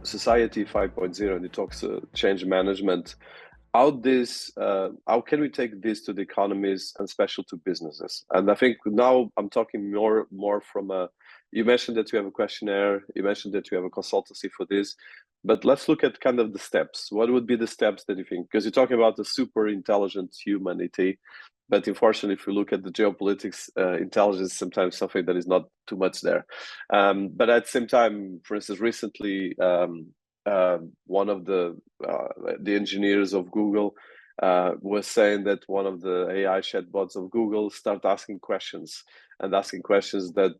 society 5.0 and you talk change management, how can we take this to the economies and especially to businesses? And I think now I'm talking more from you mentioned that you have a questionnaire, you mentioned that you have a consultancy for this, but let's look at kind of the steps. What would be the steps that you think? Because you're talking about the super intelligent humanity, but unfortunately, if you look at the geopolitics, intelligence is sometimes something that is not too much there. But at the same time, for instance, recently, one of the engineers of Google was saying that one of the AI chatbots of Google started asking questions that,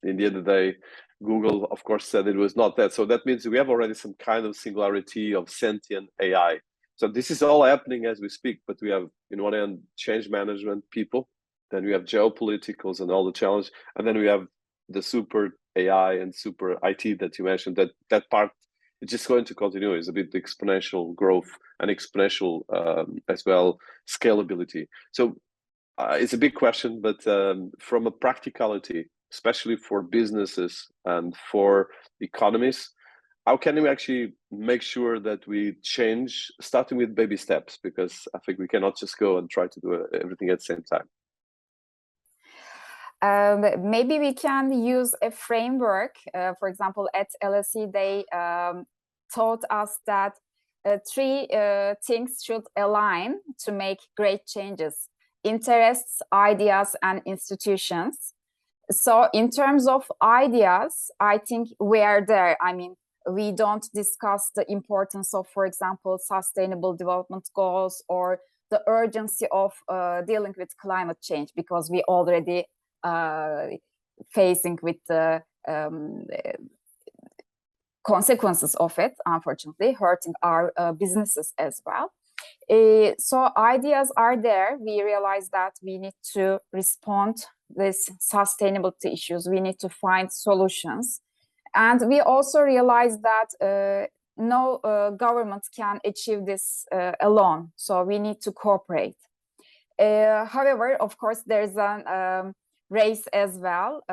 in the end of the day, Google, of course, said it was not that. So that means we have already some kind of singularity of sentient AI. So this is all happening as we speak, but we have, in one end, change management people, then we have geopoliticals and all the challenge, and then we have the super AI and super IT that you mentioned. That part is just going to continue. It's a bit exponential growth and exponential as well scalability. So it's a big question, but from a practicality, especially for businesses and for economies, how can we actually make sure that we change, starting with baby steps? Because I think we cannot just go and try to do everything at the same time. Maybe we can use a framework. For example, at LSE, they taught us that three things should align to make great changes: interests, ideas, and institutions. So in terms of ideas, I think we are there. I mean, we don't discuss the importance of, for example, sustainable development goals or the urgency of dealing with climate change, because we already facing with the consequences of it, unfortunately, hurting our businesses as well. So ideas are there. We realize that we need to respond to these sustainability issues. We need to find solutions. And we also realize that no government can achieve this alone. So we need to cooperate. However, of course, there's a race as well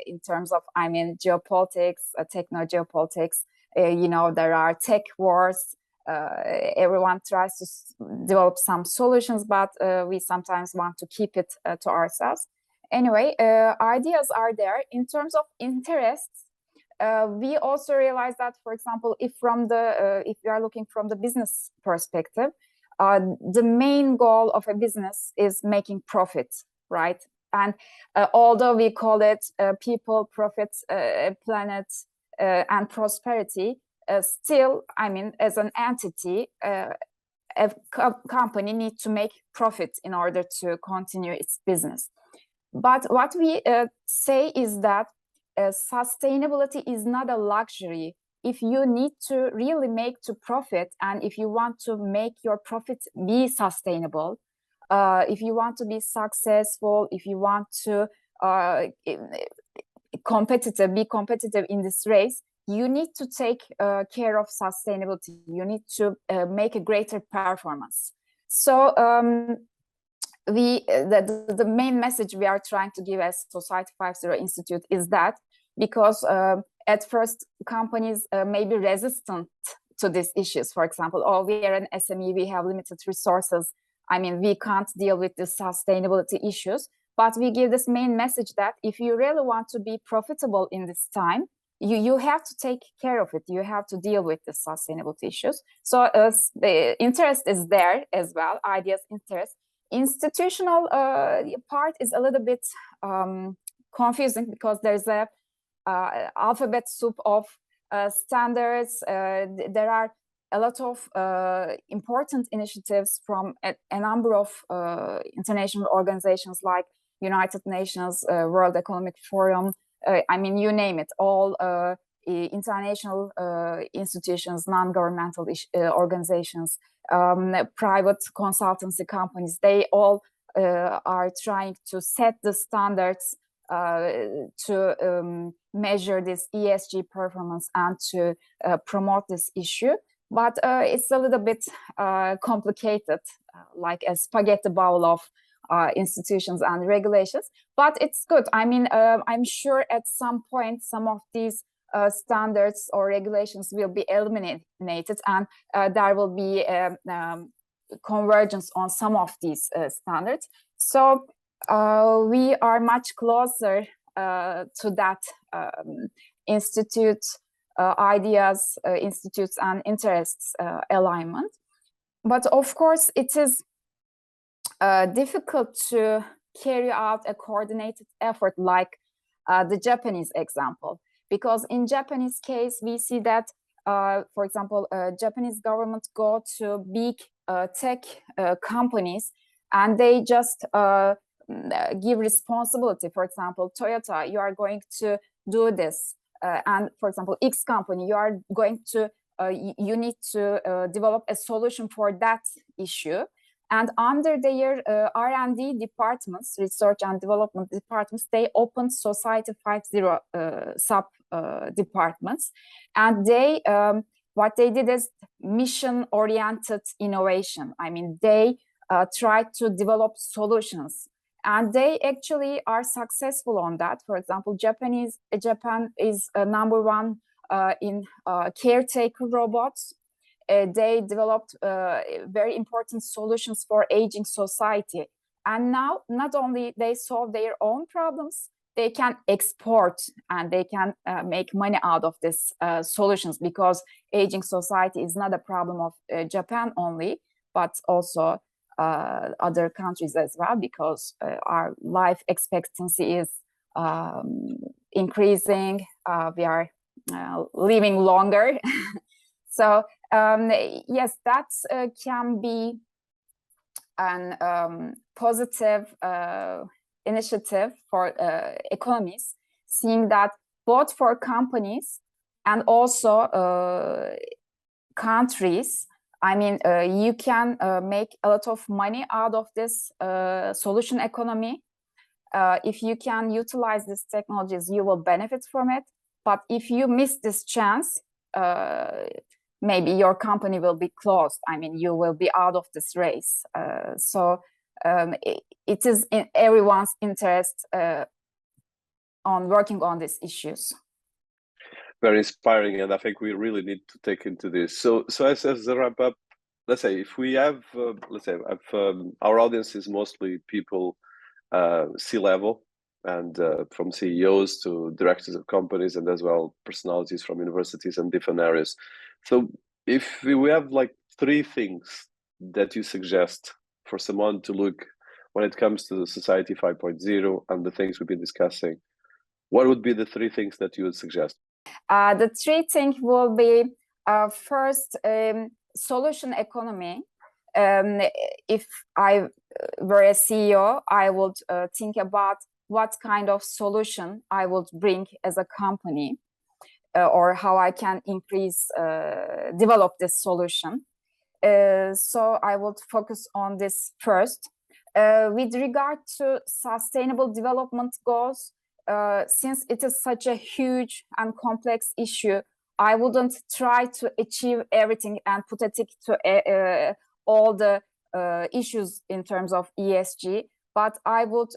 in terms of, I mean, geopolitics, techno-geopolitics. You know, there are tech wars. Everyone tries to develop some solutions, but we sometimes want to keep it to ourselves. Anyway, ideas are there. In terms of interests, we also realize that, for example, if you are looking from the business perspective, the main goal of a business is making profit, right? And although we call it people, profits, planet, and prosperity, still, I mean, as an entity, a company needs to make profit in order to continue its business. But what we say is that sustainability is not a luxury. If you need to really make to profit, and if you want to make your profit be sustainable, if you want to be successful, if you want to be competitive in this race, you need to take care of sustainability. You need to make a greater performance. So the main message we are trying to give as Society 5.0 Institute is that, because at first companies may be resistant to these issues. For example, oh, we are an SME, we have limited resources. I mean, we can't deal with the sustainability issues. But we give this main message that if you really want to be profitable in this time, you have to take care of it. You have to deal with the sustainability issues. So the interest is there as well, ideas, interest. Institutional part is a little bit confusing, because there's a alphabet soup of standards. There are a lot of important initiatives from a number of international organizations like United Nations, World Economic Forum, I mean, you name it, all international institutions, non-governmental organizations, private consultancy companies. They all are trying to set the standards to measure this ESG performance and to promote this issue. But it's a little bit complicated, like a spaghetti bowl of institutions and regulations. But it's good. I mean, I'm sure at some point some of these standards or regulations will be eliminated, and there will be convergence on some of these standards. So we are much closer to that ideas, institutes, and interests alignment. But of course, it is difficult to carry out a coordinated effort like the Japanese example, because in Japanese case, we see that, for example, Japanese government go to big tech companies and they just give responsibility. For example, Toyota, you are going to do this. And for example, X company, you are going to, you need to develop a solution for that issue. And under their R&D departments, research and development departments, they opened Society 5.0 sub departments. And they, what they did is mission-oriented innovation. I mean, they tried to develop solutions. And they actually are successful on that. For example, Japan is number one in caretaker robots. They developed very important solutions for aging society. And now, not only they solve their own problems, they can export and they can make money out of these solutions, because aging society is not a problem of Japan only, but also other countries as well, because our life expectancy is increasing. We are living longer. So yes, that can be an positive initiative for economies, seeing that both for companies and also countries, I mean, you can make a lot of money out of this solution economy. If you can utilize these technologies, you will benefit from it. But if you miss this chance, maybe your company will be closed. I mean, you will be out of this race. So it is in everyone's interest on working on these issues. Very inspiring, and I think we really need to take into this. So as a wrap up, let's say if we have, our audience is mostly people C-level, and from CEOs to directors of companies, and as well personalities from universities and different areas. So if we have like 3 things that you suggest for someone to look when it comes to the Society 5.0 and the things we've been discussing, what would be the 3 things that you would suggest? The 3 things will be first, solution economy. If I were a CEO, I would think about what kind of solution I would bring as a company, or how I can increase, develop this solution. So I would focus on this first. With regard to sustainable development goals, since it is such a huge and complex issue, I wouldn't try to achieve everything and put a tick to all the issues in terms of ESG, but I would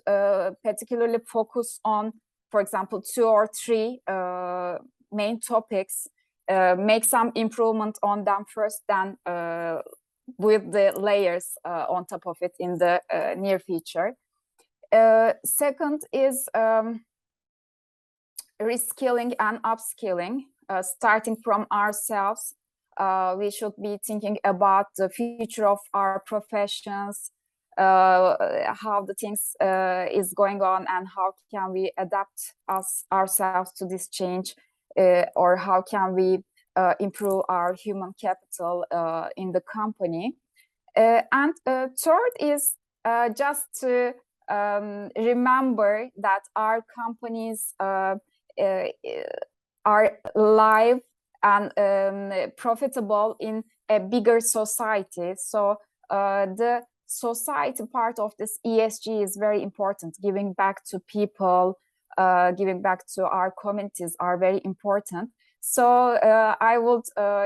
particularly focus on, for example, 2 or 3 main topics, make some improvement on them first, then with the layers on top of it in the near future. Second is reskilling and upskilling, starting from ourselves. We should be thinking about the future of our professions, how the things is going on, and how can we adapt ourselves to this change, or how can we improve our human capital in the company. And third is just to remember that our companies are live and profitable in a bigger society. So the society part of this ESG is very important. Giving back to people, giving back to our communities are very important. So I would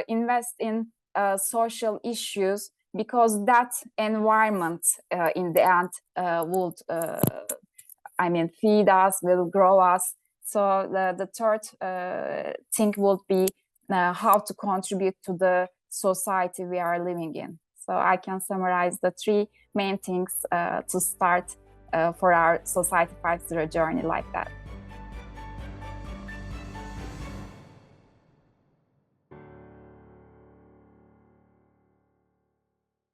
invest in social issues, because that environment in the end would, I mean, feed us, will grow us. So the third thing would be how to contribute to the society we are living in. So I can summarize the three main things to start for our Society 5.0 journey like that.